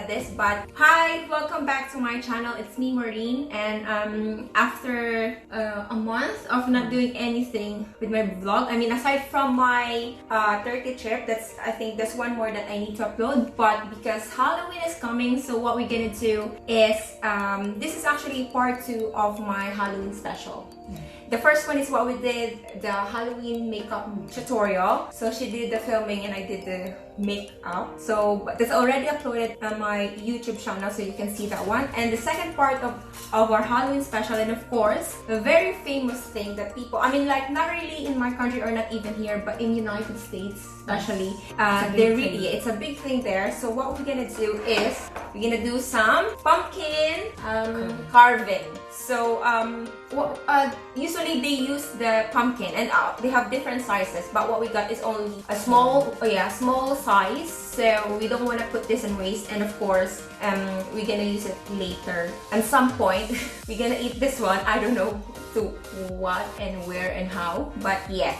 this, but hi, welcome back to my channel. It's me, Maureen, and after a month of not doing anything with my vlog, I mean, aside from my Turkey trip, I think that's one more that I need to upload, but because Halloween is coming, so what we're gonna do is this is actually part 2 of my Halloween special. The first one is what we did, the Halloween makeup tutorial. So she did the filming and I did the makeup. So that's already uploaded on my YouTube channel, so you can see that one. And the second part of our Halloween special, and of course, the very famous thing that people, I mean, like, not really in my country or not even here, but in United States especially, it's a big thing there. So what we're gonna do is, we're gonna do some pumpkin carving. So usually they use the pumpkin, and they have different sizes, but what we got is only a small size, so we don't want to put this in waste. And of course we're gonna use it later at some point. We're gonna eat this one. I don't know to what and where and how, but yeah,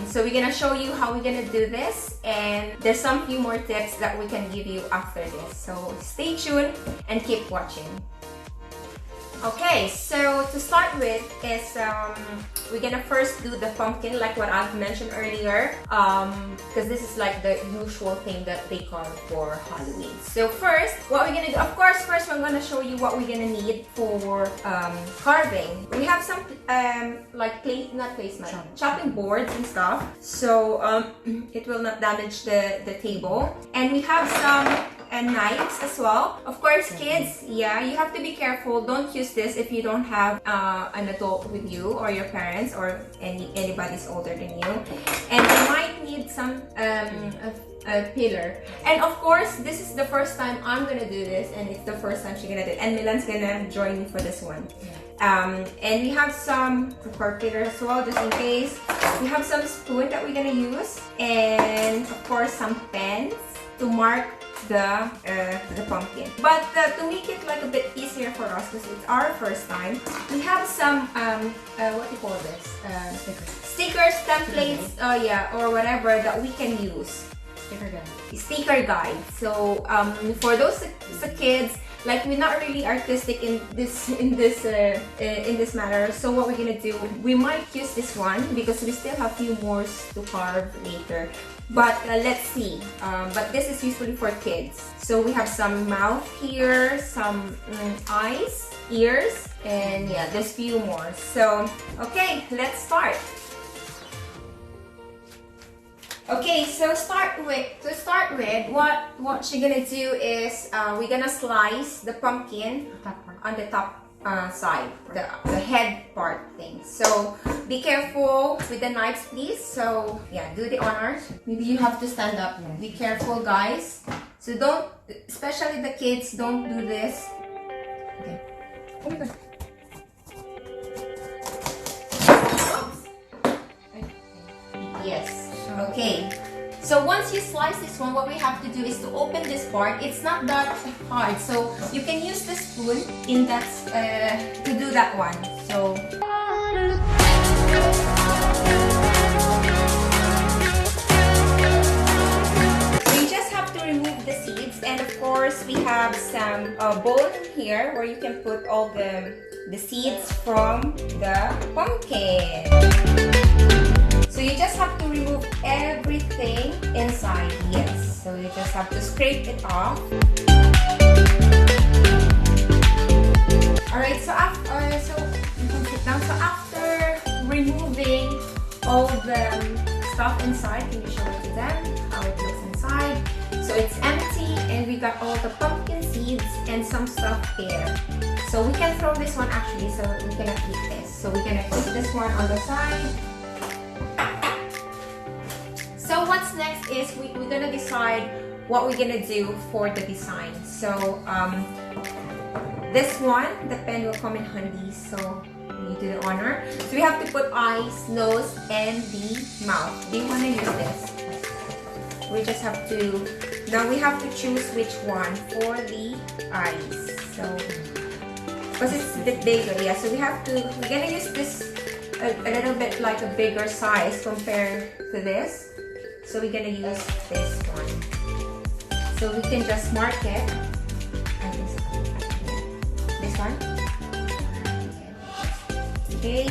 so we're gonna show you how we're gonna do this, and there's some few more tips that we can give you after this, so stay tuned and keep watching. Okay, so to start with is we're gonna first do the pumpkin, like what I've mentioned earlier, because this is like the usual thing that they carve for Halloween. So first, what we're gonna do, of course, first I'm gonna show you what we're gonna need for carving. We have some like chopping boards and stuff, so it will not damage the table, and we have some knives as well. Of course, kids, yeah, you have to be careful. Don't use this if you don't have an adult with you, or your parents, or anybody's older than you. And you might need some a pillar. And of course, this is the first time I'm gonna do this, and it's the first time she's gonna do it, and Milan's gonna join me for this one. And we have some for pillar as well, just in case. We have some spoon that we're gonna use, and of course some pens to mark the pumpkin. But to make it like a bit easier for us, because it's our first time, we have some what do you call this? Stickers, templates, or whatever that we can use. Sticker guide. So for those kids, like, we're not really artistic in this matter. So what we're gonna do, we might use this one because we still have few more to carve later. But let's see. But this is usually for kids. So we have some mouth here, some eyes, ears, and yeah, there's few more. So okay, let's start. Okay, so to start with, what she's gonna do is we're gonna slice the pumpkin on the top side, the head part thing. So be careful with the knives, please. So yeah, do the honors. Maybe you have to stand up. Be careful, guys. So don't, especially the kids, don't do this. Okay. Oh my God. Yes. Okay, so once you slice this one, what we have to do is to open this part. It's not that hard, so you can use the spoon in that to do that one. So you just have to remove the seeds, and of course we have some bowl here where you can put all the seeds from the pumpkin. So you just have to remove everything inside, yes. So you just have to scrape it off. Alright, so you can sit down. So after removing all the stuff inside, can you show it to them, how it looks inside? So it's empty, and we got all the pumpkin seeds and some stuff here. So we can throw this one actually, so we cannot eat this. So we're gonna put this one on the side. So what's next is we're gonna decide what we're gonna do for the design. So this one, the pen will come in handy, so you do the honor. So we have to put eyes, nose, and the mouth. Do you want to use this? We just have to, now we have to choose which one for the eyes. So because it's a bit bigger, yeah. So we're gonna use this a little bit like a bigger size compared to this. So we're gonna use this one. So we can just mark it Okay.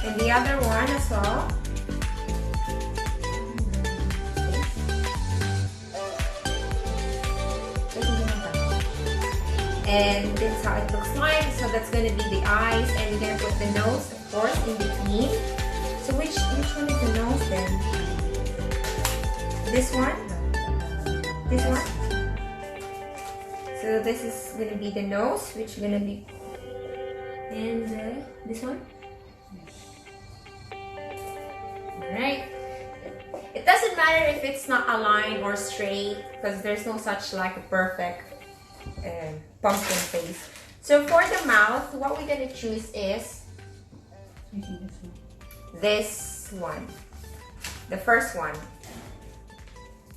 And the other one as well. And this is how it looks like. So that's gonna be the eyes, and we're gonna put the nose, of course, in between. So which one is the nose then? This one? This one? So this is gonna be the nose, which is gonna be, and this one? Alright. It doesn't matter if it's not aligned or straight, because there's no such like a perfect pumpkin face. So for the mouth, what we're gonna choose is this one, the first one,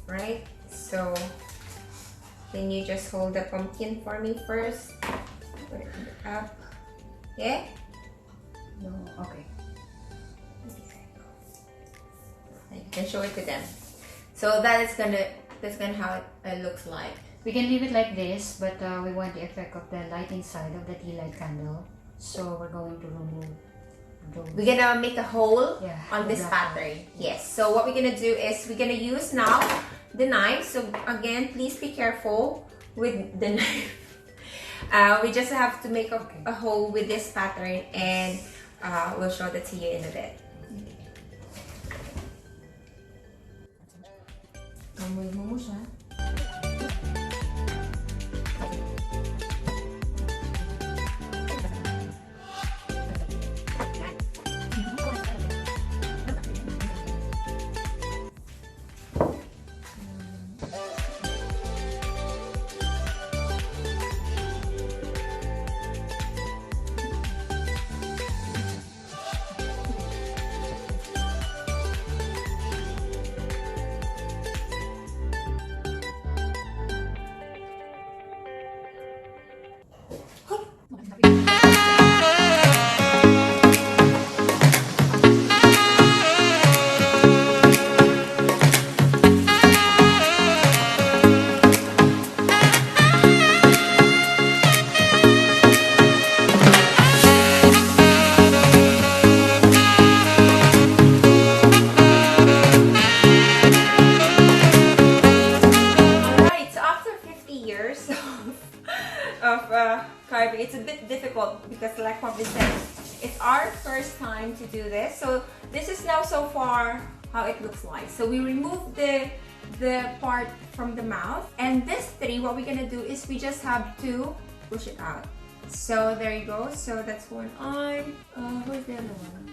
right? So can you just hold the pumpkin for me first? Put it up. Yeah? No, okay. You can show it to them. So that's gonna how it looks like. We can leave it like this, but we want the effect of the light inside of the tea light candle. So we're going to remove those. We're gonna make a hole on this black pattern. Yes. So what we're gonna do is we're gonna use now the knife. So again, please be careful with the knife. We just have to make a hole with this pattern, and we'll show that to you in a bit. Amoy mo siya. Carving. It's a bit difficult because like what we said, it's our first time to do this. So this is now so far how it looks like. So we remove the part from the mouth, and this three, what we're gonna do is we just have to push it out. So there you go. So that's one arm. Where's the other one?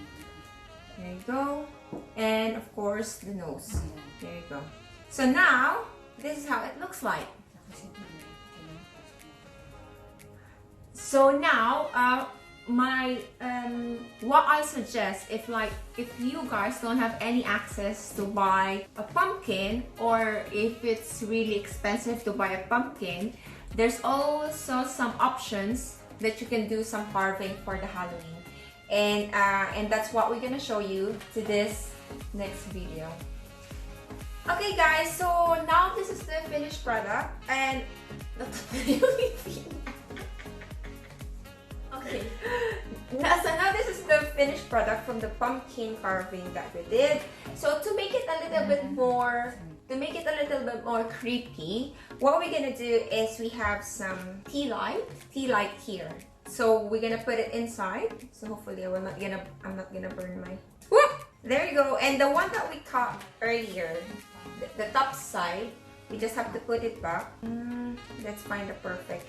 There you go. And of course the nose. There you go. So now this is how it looks like. So now, what I suggest, if you guys don't have any access to buy a pumpkin, or if it's really expensive to buy a pumpkin, there's also some options that you can do some carving for the Halloween, and that's what we're gonna show you to this next video. Okay, guys. So now this is the finished product, and okay. So now this is the finished product from the pumpkin carving that we did. So to make it a little bit more, creepy, what we're gonna do is we have some tea light here. So we're gonna put it inside. So hopefully I'm not gonna burn my. Whoop! There you go. And the one that we cut earlier, the top side, we just have to put it back. Let's find the perfect.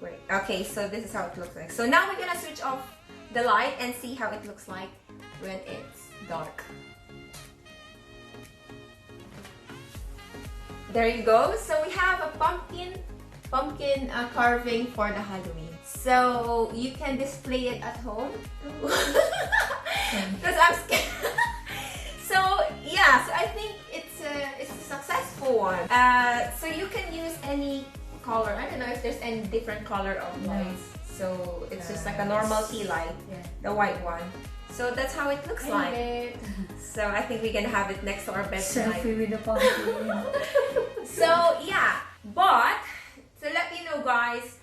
Wait. Okay, so this is how it looks like. So now we're gonna switch off the light and see how it looks like when it's dark. There you go. So we have a pumpkin carving for the Halloween. So you can display it at home. Because I'm scared. So yeah, so I think it's a successful one. So you can use any color. I don't know if there's any different color of lights. So it's just like a normal tea light, the white one. So that's how it looks like. So I think we're gonna have it next to our bed tonight. Selfie with the pumpkin. So yeah, but to let you know, guys,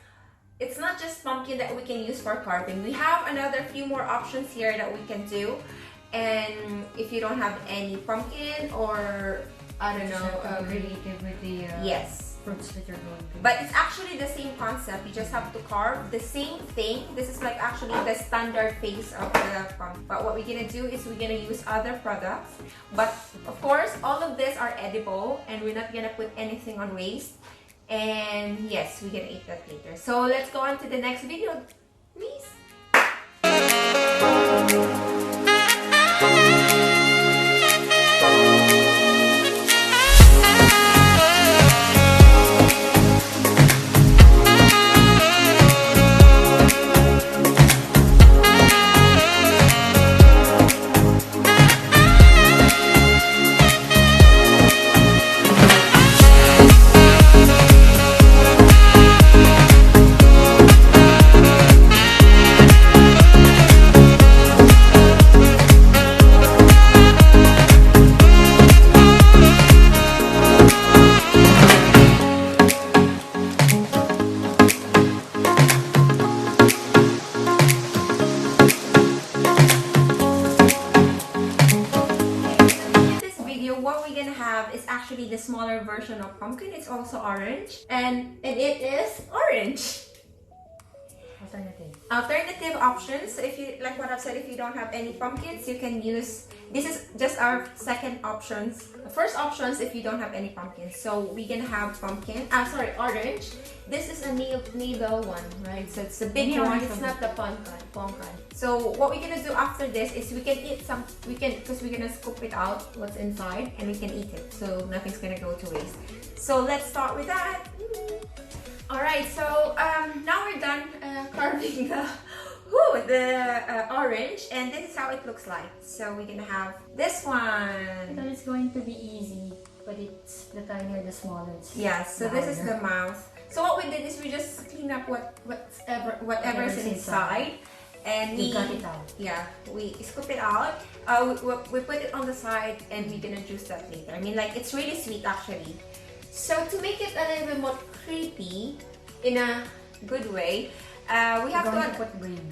it's not just pumpkin that we can use for carving. We have another few more options here that we can do. And if you don't have any pumpkin or I don't know, related with the yes, fruits that you're going to. but it's actually the same concept. You just have to carve the same thing. This is like actually the standard face of the pumpkin. But what we're gonna do is we're gonna use other products. But of course, all of these are edible, and we're not gonna put anything on waste. And yes, we're gonna eat that later. So let's go on to the next video, please. Is actually the smaller version of pumpkin. It's also orange, and it is orange. Alternative options. So if you, like what I've said, if you don't have any pumpkins, you can use, this is just our second options. First options if you don't have any pumpkins. So we're gonna have pumpkin, orange. This is a needle one, right? So it's the big one, it's not the pumpkin. So what we're gonna do after this is we can eat some, because we're gonna scoop it out, what's inside, and we can eat it. So nothing's gonna go to waste. So let's start with that. Alright, so now we're done carving the orange, and this is how it looks like. So we're gonna have this one. I thought it's going to be easy, but it's the tinier, the smaller. Yeah, so this is the mouth. So what we did is we just clean up whatever's inside, and we cut it out. Yeah, we scoop it out. We put it on the side, and we're gonna juice that later. I mean, like, it's really sweet actually. So to make it a little bit more creepy in a good way, we have to put brain.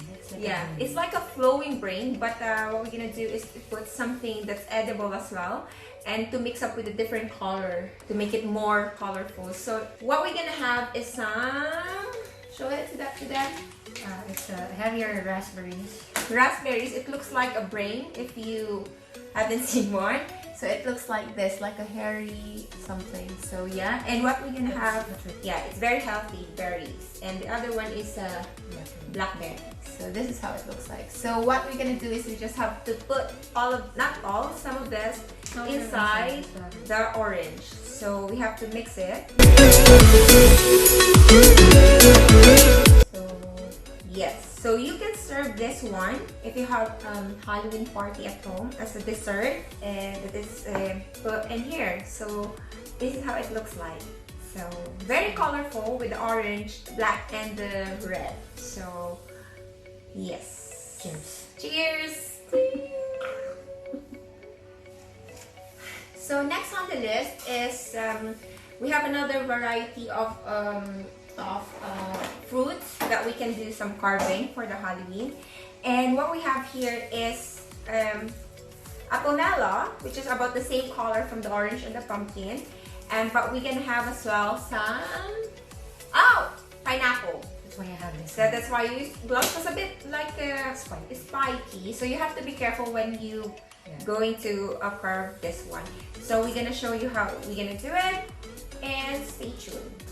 It's like a flowing brain, but what we're gonna do is to put something that's edible as well, and to mix up with a different color to make it more colorful. So what we're gonna have is some, show it to them. It's heavier raspberries. Raspberries. It looks like a brain if you haven't seen one. So it looks like this, like a hairy something. So yeah, and what we're gonna have, yeah, it's very healthy berries, and the other one is blackberry. So this is how it looks like. So what we're gonna do is we just have to put some of this inside the orange. So we have to mix it. So yes. So you can serve this one if you have Halloween party at home as a dessert, and it is put in here. So this is how it looks like. So very colorful with the orange, black, and the red. So yes. Cheers. Cheers. So next on the list is we have another variety of fruits that we can do some carving for the Halloween. And what we have here is a pomelo, which is about the same color from the orange and the pumpkin. But we're gonna have as well some pineapple. That's why I have this. So that's why you use gloves. Was a bit like spiky. So you have to be careful when you going to carve this one. So we're gonna show you how we're gonna do it, and stay tuned.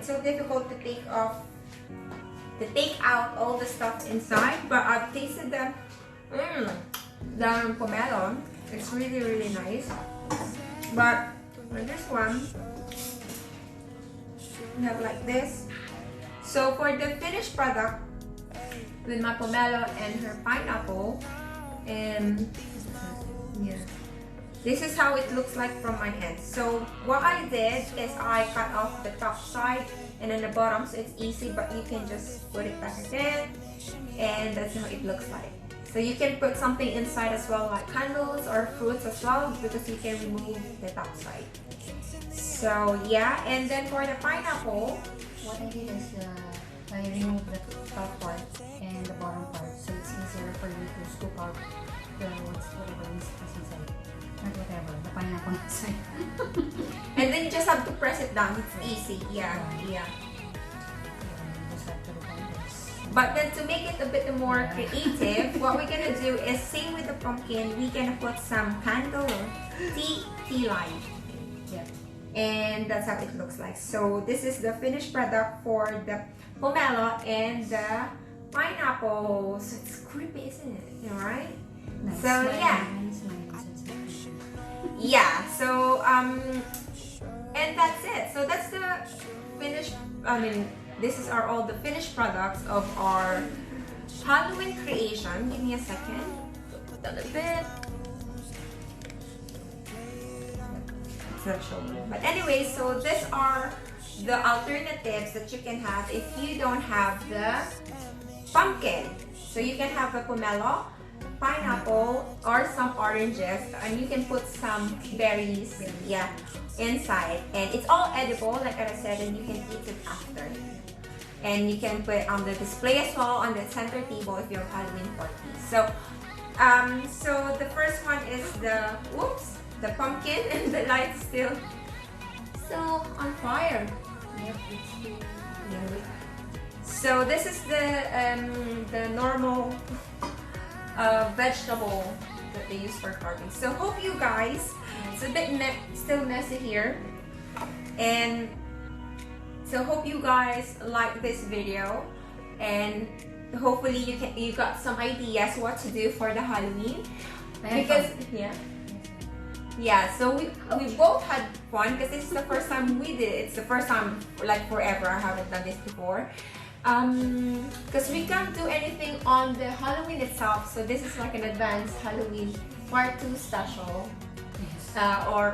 It's so difficult to take out all the stuff inside, but I've tasted the pomelo. It's really, really nice. But for this one, we have like this. So for the finished product with my pomelo and her pineapple, and yeah, this is how it looks like from my end. So what I did is I cut off the top side and then the bottom, so it's easy, but you can just put it back again, and that's how it looks like. So you can put something inside as well, like candles or fruits as well, because you can remove the top side. So yeah, and then for the pineapple, what I did is I removed the top part and the bottom part, so it's easier for you to scoop out the whatever is inside. Not whatever, the pineapple inside. and then you just have to press it down. It's easy. Yeah. Just have to do this. But then to make it a bit more creative, what we're gonna do is same with the pumpkin. We're gonna put some candle, tea light. Yeah. And that's how it looks like. So this is the finished product for the pomelo and the pineapple. So it's creepy, isn't it? Alright? Nice. So yeah. Yeah, so and that's it. So that's the finished, this is all the finished products of our Halloween creation. Give me a second. Put down a bit. It's not showing. But anyway, so these are the alternatives that you can have if you don't have the pumpkin. So you can have the pomelo, pineapple, or some oranges, and you can put some berries, inside, and it's all edible, like I said, and you can eat it after. And you can put it on the display as well on the center table if you have Halloween party. So, so the first one is the pumpkin, and the light's still on fire. Yep, it's still. So this is the normal vegetable that they use for carving. So hope you guys, it's a bit still messy here, and so hope you guys like this video, and hopefully you got some ideas what to do for the Halloween, because so we both had fun because this is the first time we did it. It's the first time like forever. I haven't done this before. Because we can't do anything on the Halloween itself, so this is like an advanced Halloween part 2 special. Yes. Or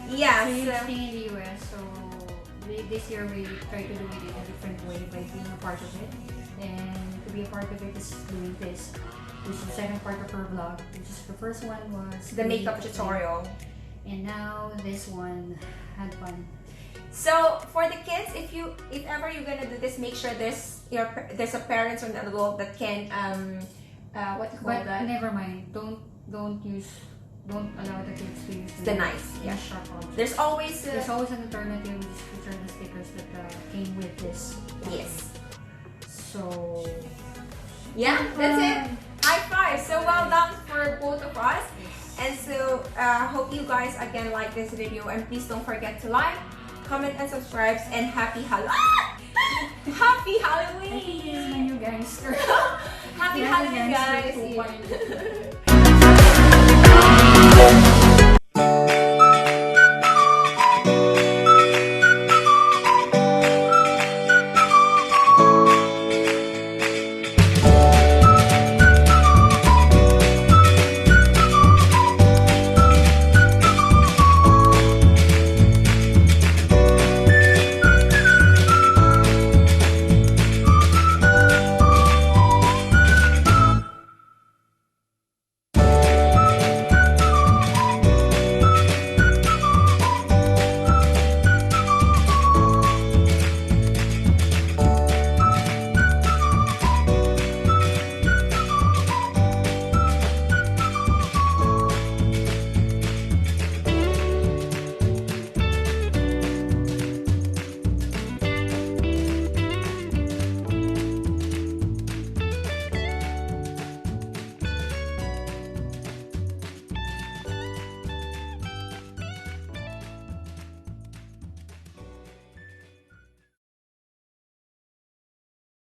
yeah. So you're staying in the US, so this year we try to do it in a different way by being a part of it, and to be a part of it is doing this. This is the second part of her vlog, which is the first one was the makeup tutorial, and now this one had fun. So for the kids, if ever you're gonna do this, make sure there's a parent or an adult that can what do you call that? Never mind. Don't allow the kids to use the knives. Yeah. Sharp objects. There's always an alternative, which are the stickers that came with this. Yes. So yeah, that's it. High five. So well done for both of us. And so hope you guys again like this video, and please don't forget to like, comment, and subscribe, and happy Halloween! Happy Halloween! I think this is my new gangster. Happy Halloween, guys!